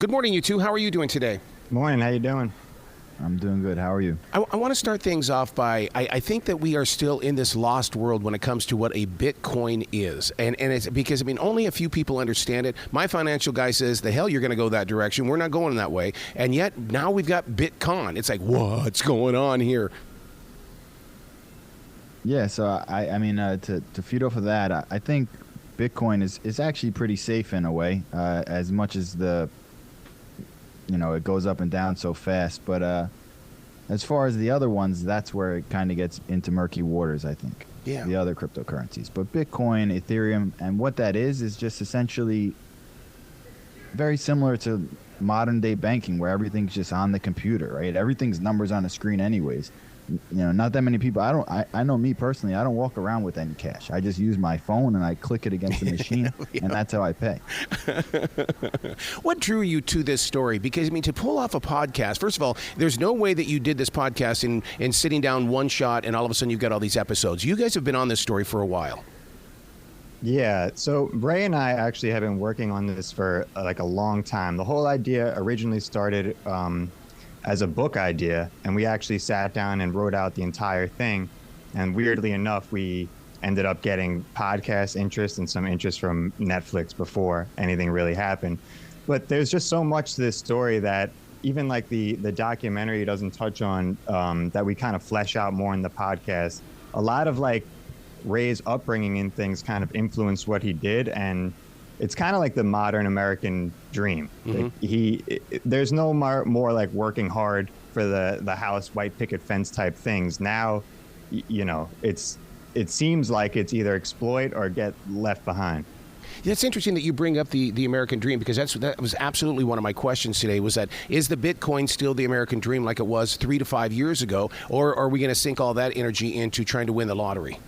Good morning, you two. How are you doing today? Morning, how you doing? I'm doing good. How are you? I want to start things off by, I think that we are still in this lost world when it comes to what a Bitcoin is. And it's because, only a few people understand it. My financial guy says, the hell you're going to go that direction. We're not going that way. And yet, now we've got Bitconned. It's like, what's going on here? Yeah, so to feed off of that, I think Bitcoin is actually pretty safe in a way, as much as it goes up and down so fast. But as far as the other ones, that's where it kind of gets into murky waters, I think. Yeah. The other cryptocurrencies. But Bitcoin, Ethereum, and what that is just essentially very similar to modern day banking, where everything's just on the computer, right? Everything's numbers on a screen anyways. Not that many people. I know me personally, I don't walk around with any cash. I just use my phone and I click it against the machine, yeah. And that's how I pay. What drew you to this story? Because, to pull off a podcast, first of all, there's no way that you did this podcast in sitting down one shot and all of a sudden you've got all these episodes. You guys have been on this story for a while. Yeah, so Ray and I actually have been working on this for a long time. The whole idea originally started as a book idea, and we actually sat down and wrote out the entire thing. And weirdly enough, we ended up getting podcast interest and some interest from Netflix before anything really happened. But there's just so much to this story that even the documentary doesn't touch on, that we kind of flesh out more in the podcast. A lot of Ray's upbringing and things kind of influenced what he did, and it's kind of like the modern American dream. Mm-hmm. There's no more working hard for the house, white picket fence type things. Now, it seems like it's either exploit or get left behind. It's interesting that you bring up the American dream, because that was absolutely one of my questions today, was that, is the Bitcoin still the American dream like it was 3 to 5 years ago, or are we going to sink all that energy into trying to win the lottery?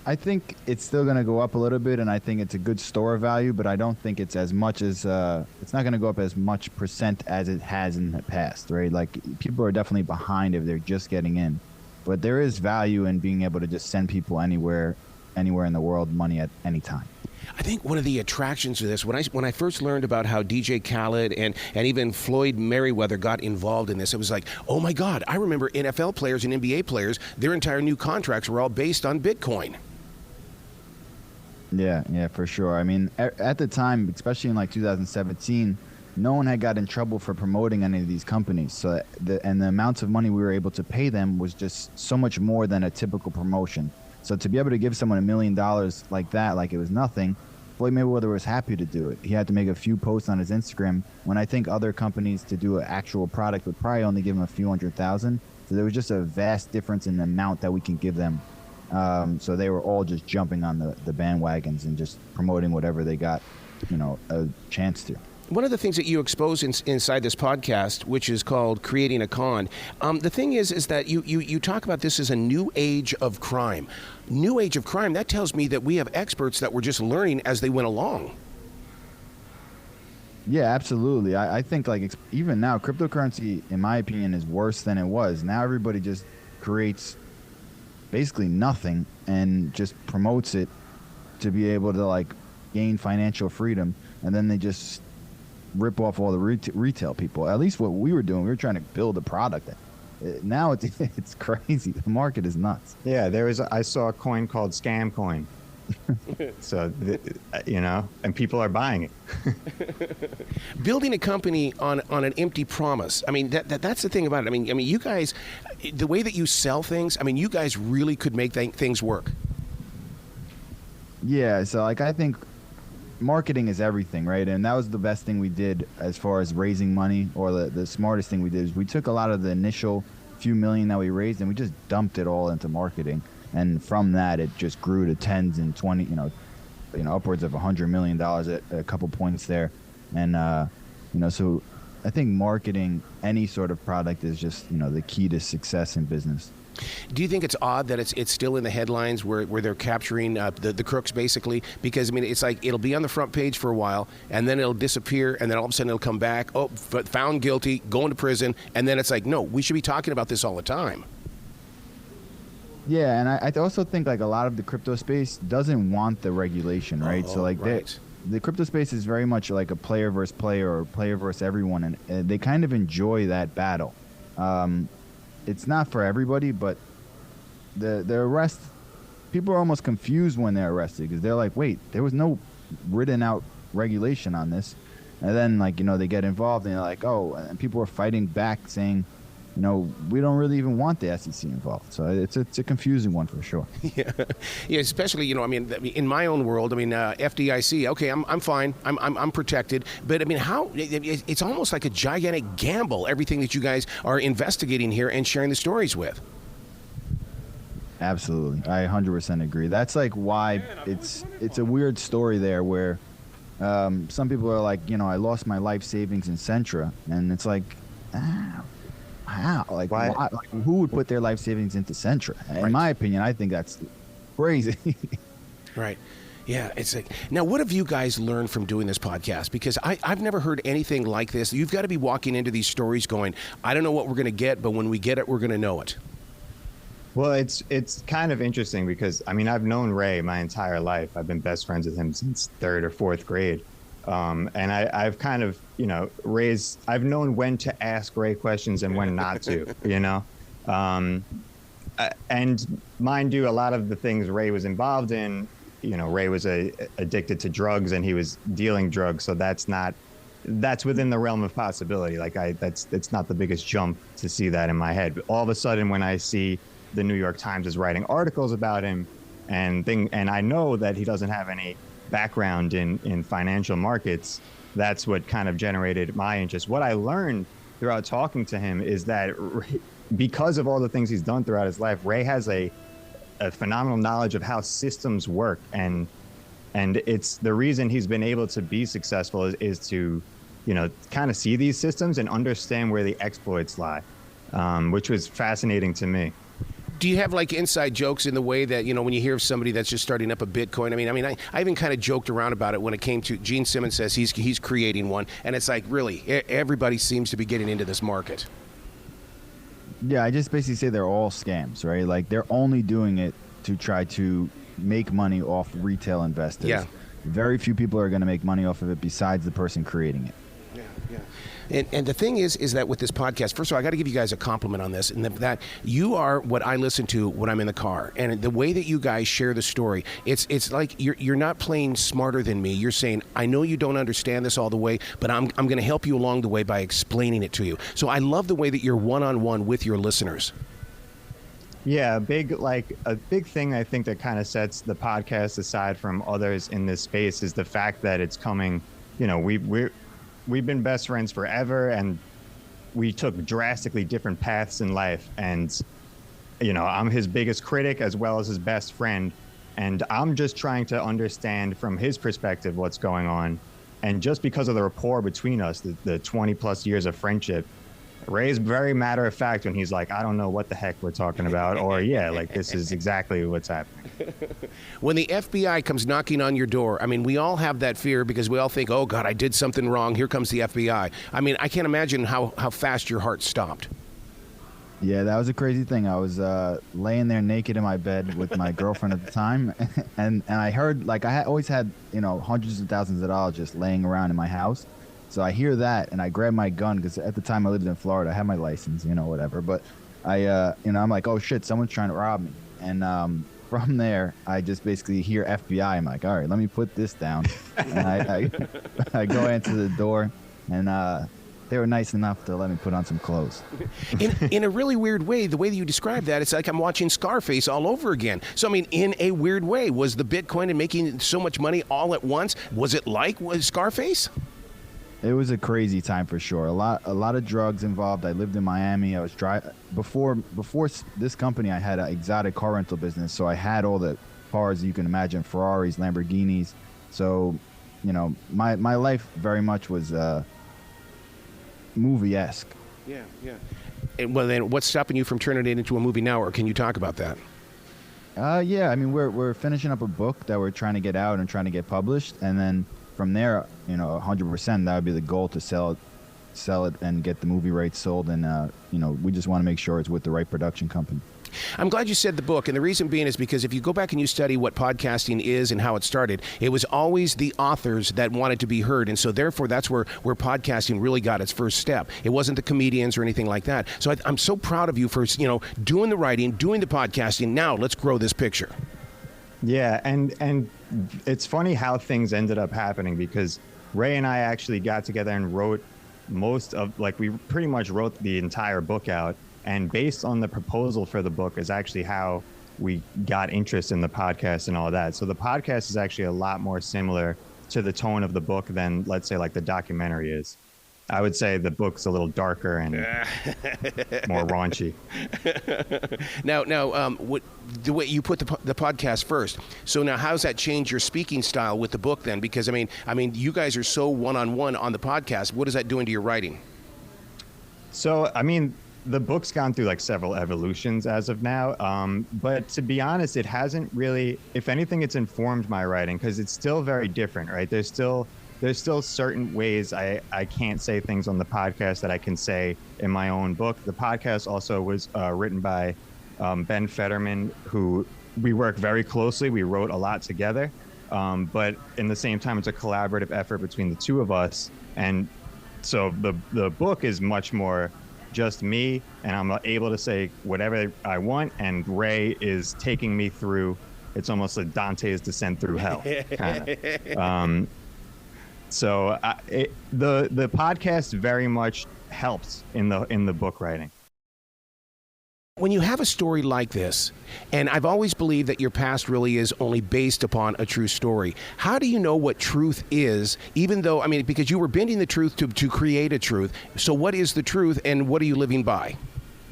I think it's still going to go up a little bit, and I think it's a good store value, but I don't think it's as much as it's not going to go up as much percent as it has in the past, right? People are definitely behind if they're just getting in, but there is value in being able to just send people anywhere in the world money at any time. I think one of the attractions to this, when I first learned about how DJ Khaled and even Floyd Mayweather got involved in this, it was like, oh my God, I remember NFL players and NBA players, their entire new contracts were all based on Bitcoin. Yeah, for sure. At the time, especially in 2017, no one had got in trouble for promoting any of these companies. So the amounts of money we were able to pay them was just so much more than a typical promotion. So to be able to give someone $1 million like that, like it was nothing, Floyd Mayweather was happy to do it. He had to make a few posts on his Instagram, when I think other companies to do an actual product would probably only give him a few $100,000. So there was just a vast difference in the amount that we can give them. So they were all just jumping on the bandwagons and just promoting whatever they got, a chance to. One of the things that you expose inside this podcast, which is called Creating a Con, the thing is that you talk about this as a new age of crime. New age of crime, that tells me that we have experts that were just learning as they went along. Yeah, absolutely. I think even now, cryptocurrency, in my opinion, is worse than it was. Now everybody just creates basically nothing and just promotes it to be able to gain financial freedom, and then they just rip off all the retail people. At least what we were doing, we were trying to build a product. Now it's crazy. The market is nuts. Yeah, I saw a coin called Scam Coin. So, and people are buying it. Building a company on an empty promise. That's the thing about it. You guys, the way that you sell things, you guys really could make things work. Yeah, so I think marketing is everything, right? And that was the best thing we did as far as raising money, or the smartest thing we did is we took a lot of the initial few million that we raised and we just dumped it all into marketing. And from that, it just grew to tens and 20, upwards of $100 million at a couple points there. And, so I think marketing any sort of product is just, the key to success in business. Do you think it's odd that it's still in the headlines where they're capturing the crooks, basically? Because, it's like it'll be on the front page for a while, and then it'll disappear, and then all of a sudden it'll come back, found guilty, going to prison, and then it's like, no, we should be talking about this all the time. Yeah, and I also think a lot of the crypto space doesn't want the regulation, right? Right. the crypto space is very much like a player versus player or player versus everyone, and they kind of enjoy that battle. It's not for everybody, but the arrest, people are almost confused when they're arrested because they're like, wait, there was no written out regulation on this. And then, like, they get involved and they're like, oh, and people are fighting back saying, we don't really even want the SEC involved. So it's a confusing one for sure. Yeah, especially, in my own world, FDIC, okay, I'm fine. I'm protected. But, how, it's almost like a gigantic gamble, everything that you guys are investigating here and sharing the stories with. Absolutely. I 100% agree. That's like why it's a weird story there where some people are like, I lost my life savings in Centra. And it's like, how? Like, why? Like, who would put their life savings into Centra? In my opinion, I think that's crazy. Right. Yeah, it's like, now what have you guys learned from doing this podcast? Because I've never heard anything like this. You've got to be walking into these stories going, I don't know what we're going to get, but when we get it, we're going to know it. Well, it's kind of interesting because, I've known Ray my entire life. I've been best friends with him since 3rd or 4th grade. And I've kind of, I've known when to ask Ray questions and when not to, and mind you, a lot of the things Ray was involved in, Ray was addicted to drugs and he was dealing drugs. So that's within the realm of possibility. Like it's not the biggest jump to see that in my head. But all of a sudden, when I see the New York Times is writing articles about him and I know that he doesn't have any background in financial markets, that's what kind of generated my interest. What I learned throughout talking to him is that because of all the things he's done throughout his life, Ray has a phenomenal knowledge of how systems work, and it's the reason he's been able to be successful is to kind of see these systems and understand where the exploits lie, which was fascinating to me. Do you have like inside jokes in the way that, when you hear of somebody that's just starting up a Bitcoin? I even kind of joked around about it when it came to Gene Simmons says he's creating one. And it's like, really, everybody seems to be getting into this market. Yeah, I just basically say they're all scams, right? Like they're only doing it to try to make money off retail investors. Yeah. Very few people are going to make money off of it besides the person creating it. Yeah. And the thing is that with this podcast, first of all, I got to give you guys a compliment on this, and that you are what I listen to when I'm in the car, and the way that you guys share the story, it's like you're not playing smarter than me. You're saying, I know you don't understand this all the way, but I'm going to help you along the way by explaining it to you. So I love the way that you're one-on-one with your listeners. Yeah, a big thing I think that kind of sets the podcast aside from others in this space is the fact that it's coming. We've been best friends forever, and we took drastically different paths in life. And, I'm his biggest critic as well as his best friend. And I'm just trying to understand from his perspective what's going on. And just because of the rapport between us, the 20 plus years of friendship, Ray's very matter of fact when he's like, I don't know what the heck we're talking about, or this is exactly what's happening. When the FBI comes knocking on your door, we all have that fear because we all think, oh God, I did something wrong. Here comes the FBI. I can't imagine how fast your heart stopped. Yeah, that was a crazy thing. I was laying there naked in my bed with my girlfriend at the time, and I heard, I always had, hundreds of thousands of dollars just laying around in my house. So I hear that, and I grab my gun because at the time I lived in Florida. I had my license, whatever. But I'm like, oh shit, someone's trying to rob me. And from there, I just basically hear FBI. I'm like, all right, let me put this down. And I go into the door, and they were nice enough to let me put on some clothes. In a really weird way, the way that you describe that, it's like I'm watching Scarface all over again. So, in a weird way, was the Bitcoin and making so much money all at once, was it like Scarface? It was a crazy time for sure. A lot of drugs involved. I lived in Miami. I was before this company. I had an exotic car rental business, so I had all the cars you can imagine: Ferraris, Lamborghinis. So, my life very much was movie-esque. Yeah. And well, then, what's stopping you from turning it into a movie now, or can you talk about that? Yeah. We're finishing up a book that we're trying to get out and trying to get published, and then from there, 100%, that would be the goal, to sell it sell it and get the movie rights sold. And, we just want to make sure it's with the right production company. I'm glad you said the book, and the reason being is because if you go back and you study what podcasting is and how it started, it was always the authors that wanted to be heard, and so therefore that's where podcasting really got its first step. It wasn't the comedians or anything like that. So I'm so proud of you for doing the writing, doing the podcasting. Now let's grow this picture. Yeah, and it's funny how things ended up happening, because Ray and I actually got together and wrote we pretty much wrote the entire book out. And based on the proposal for the book is actually how we got interest in the podcast and all that. So the podcast is actually a lot more similar to the tone of the book than, let's say, like the documentary is. I would say the book's a little darker and more raunchy. Now, the way you put the podcast first. So now, how's that change your speaking style with the book then? Because I mean, you guys are so one-on-one on the podcast. What is that doing to your writing? So, the book's gone through like several evolutions as of now. But to be honest, it hasn't really, if anything, it's informed my writing, because it's still very different, right? There's still certain ways I can't say things on the podcast that I can say in my own book. The podcast also was written by Ben Fetterman, who we work very closely. We wrote a lot together. But in the same time, it's a collaborative effort between the two of us. And so the book is much more just me, and I'm able to say whatever I want, and Ray is taking me through. It's almost like Dante's descent through hell, kind of. So the podcast very much helps in the book writing. When you have a story like this, and I've always believed that your past really is only based upon a true story, how do you know what truth is, even though, because you were bending the truth to create a truth. So what is the truth, and what are you living by?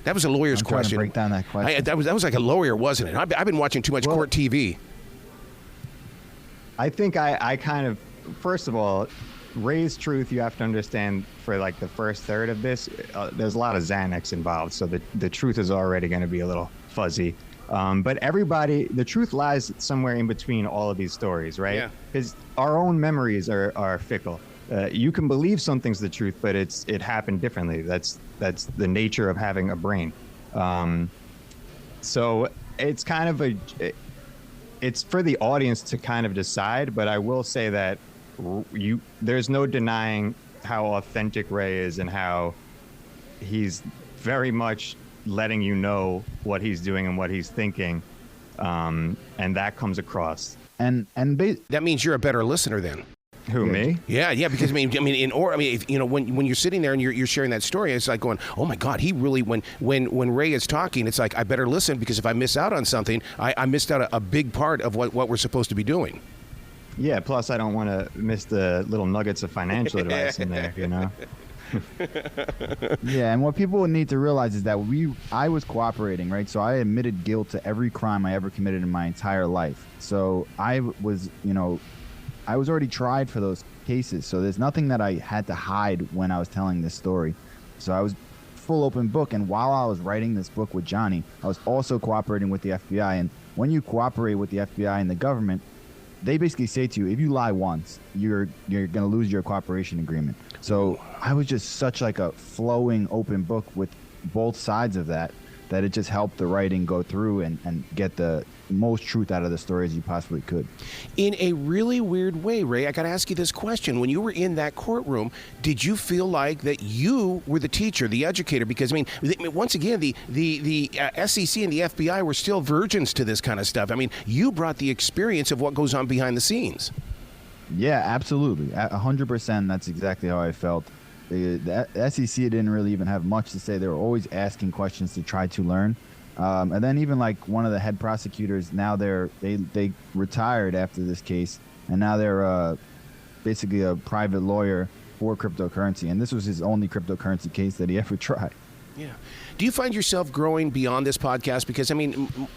That was a lawyer's question. Break down that question. That was like a lawyer, wasn't it? I've been watching too much court TV. I think I kind of, first of all, Ray's truth, you have to understand, for like the first third of this, there's a lot of Xanax involved, so the truth is already going to be a little fuzzy. But the truth lies somewhere in between all of these stories, right? Yeah. Because our own memories are fickle. You can believe something's the truth, but it happened differently. That's the nature of having a brain. So it's kind of it's for the audience to kind of decide, but I will say that there's no denying how authentic Ray is, and how he's very much letting you know what he's doing and what he's thinking, and that comes across. And that means you're a better listener then. Who, me? Yeah, because when you're sitting there and you're sharing that story, it's like going, oh my God, he really, when Ray is talking, it's like, I better listen, because if I miss out on something, I missed out a big part of what we're supposed to be doing. Yeah, plus I don't want to miss the little nuggets of financial advice in there, Yeah, and what people need to realize is that I was cooperating, right? So I admitted guilt to every crime I ever committed in my entire life. So I was already tried for those cases. So there's nothing that I had to hide when I was telling this story. So I was full open book. And while I was writing this book with Jonny, I was also cooperating with the FBI. And when you cooperate with the FBI and the government, they basically say to you, if you lie once, you're going to lose your cooperation agreement. So I was just such like a flowing open book with both sides of that it just helped the writing go through and get the most truth out of the story as you possibly could. In a really weird way, Ray, I got to ask you this question. When you were in that courtroom, did you feel like that you were the teacher, the educator? Because, once again, the SEC and the FBI were still virgins to this kind of stuff. You brought the experience of what goes on behind the scenes. Yeah, absolutely. 100%. That's exactly how I felt. The SEC didn't really even have much to say. They were always asking questions to try to learn. And then even like one of the head prosecutors, now they retired after this case, and now they're basically a private lawyer for cryptocurrency. And this was his only cryptocurrency case that he ever tried. Yeah. Do you find yourself growing beyond this podcast? Because,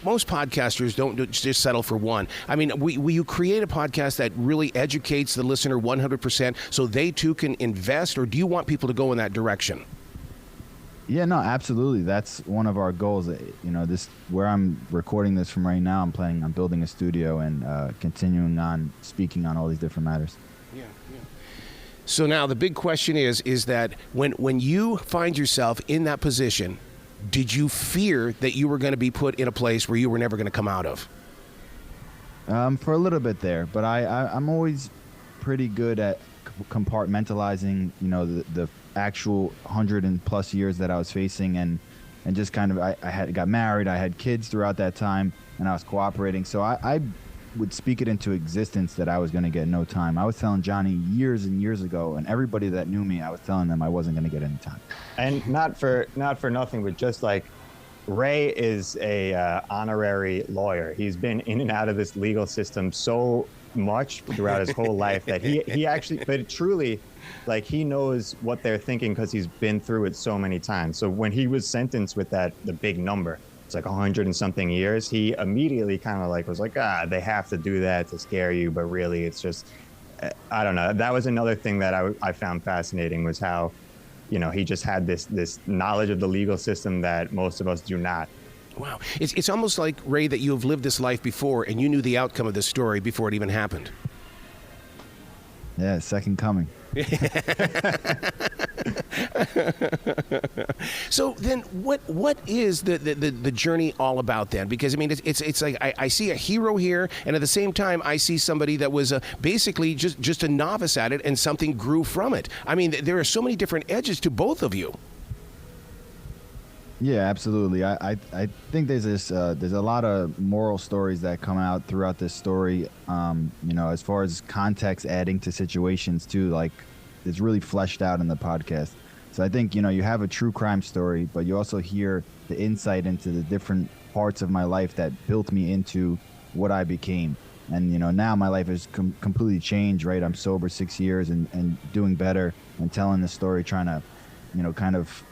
most podcasters don't just settle for one. Will you create a podcast that really educates the listener 100% so they too can invest, or do you want people to go in that direction? Yeah, no, absolutely. That's one of our goals. This where I'm recording this from right now, I'm planning on building a studio and continuing on speaking on all these different matters. Yeah. So now the big question is that when you find yourself in that position, did you fear that you were going to be put in a place where you were never going to come out of? For a little bit there, but I'm always pretty good at compartmentalizing, the actual 100+ years that I was facing, and just kind of I got married, I had kids throughout that time, and I was cooperating. So I would speak it into existence that I was going to get no time. I was telling Jonny years and years ago, and everybody that knew me, I was telling them I wasn't going to get any time. And not for nothing, but just like Ray is a honorary lawyer. He's been in and out of this legal system so much throughout his whole life that he actually, but truly, like, he knows what they're thinking because he's been through it so many times. So when he was sentenced with the big number, it's like 100 and something years, he immediately kind of was like, they have to do that to scare you, but really it's just, I don't know. That was another thing that I found fascinating, was how, he just had this knowledge of the legal system that most of us do not. Wow. It's almost like, Ray, that you have lived this life before and you knew the outcome of this story before it even happened. Yeah, second coming. So then what is the journey all about then? Because I mean, it's like I see a hero here, and at the same time I see somebody that was basically just a novice at it, and something grew from it. I mean, there are so many different edges to both of you. Yeah, absolutely. I think there's a lot of moral stories that come out throughout this story. As far as context adding to situations too, like, it's really fleshed out in the podcast. So I think, you have a true crime story, but you also hear the insight into the different parts of my life that built me into what I became. And, now my life has completely changed, right? I'm sober 6 years and doing better and telling the story, trying to, kind of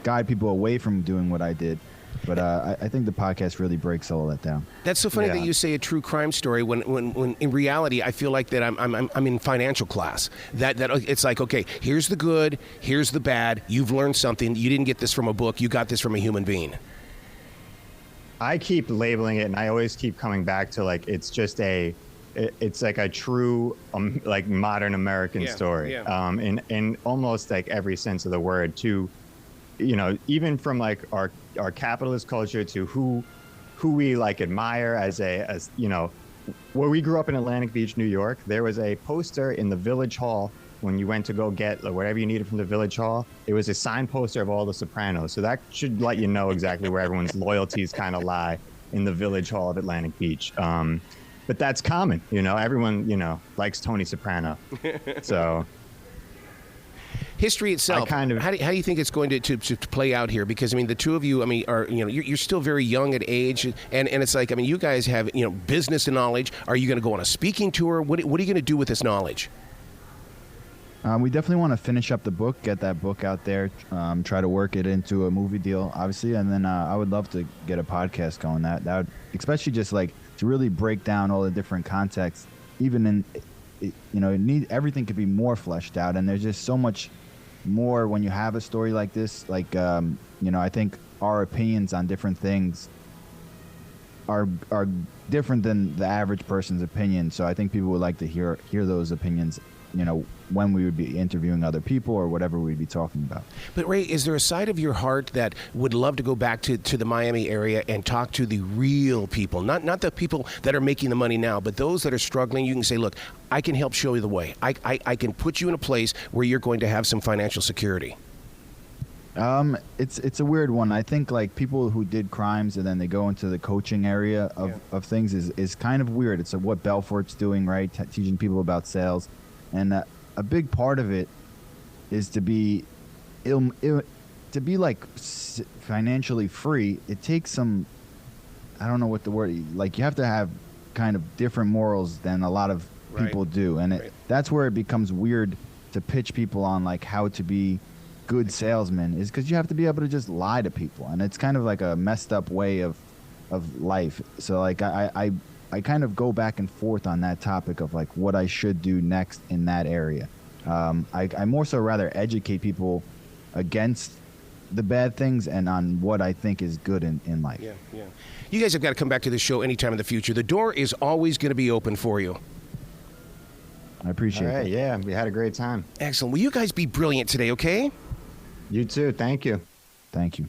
guide people away from doing what I did. But I think the podcast really breaks all of that down. That's so funny that you say a true crime story when in reality I feel like that I'm in financial class. That it's like, okay, here's the good, here's the bad. You've learned something. You didn't get this from a book. You got this from a human being. I keep labeling it, and I always keep coming back to, like, it's just it's like a true like modern American story. Yeah. In almost like every sense of the word, to even from like our capitalist culture to who we like admire as where we grew up in Atlantic Beach, New York. There was a poster in the Village Hall when you went to go get whatever you needed from the Village Hall. It was a signed poster of all the Sopranos. So that should let you know exactly where everyone's loyalties kind of lie, in the Village Hall of Atlantic Beach. But that's common, everyone, likes Tony Soprano. So history itself, how do you think it's going to play out here? Because I mean, the two of you, I mean, are you're still very young at age, and it's like, I mean, you guys have business knowledge. Are you going to go on a speaking tour? What are you going to do with this knowledge? We definitely want to finish up the book, get that book out there, try to work it into a movie deal, obviously, and then I would love to get a podcast going. That would, especially just like to really break down all the different contexts, even in everything could be more fleshed out, and there's just so much more when you have a story like this. Like, I think our opinions on different things are different than the average person's opinion. So I think people would like to hear those opinions, when we would be interviewing other people or whatever we'd be talking about. But Ray, is there a side of your heart that would love to go back to the Miami area and talk to the real people, not the people that are making the money now, but those that are struggling? You can say, look, I can help show you the way. I can put you in a place where you're going to have some financial security. It's a weird one. I think like people who did crimes and then they go into the coaching area of things is kind of weird. It's what Belfort's doing, right? Teaching people about sales. And a big part of it is to be like financially free. It takes some, I don't know what the word, like you have to have kind of different morals than a lot of people do. And that's where it becomes weird to pitch people on like how to be good salesmen, is because you have to be able to just lie to people. And it's kind of like a messed up way of life. So like I kind of go back and forth on that topic of like what I should do next in that area. I more so rather educate people against the bad things and on what I think is good in life. Yeah. You guys have got to come back to the show anytime in the future. The door is always going to be open for you. I appreciate All right, it. yeah, we had a great time. Excellent. Will you guys be brilliant today, okay? You too. Thank you. Thank you.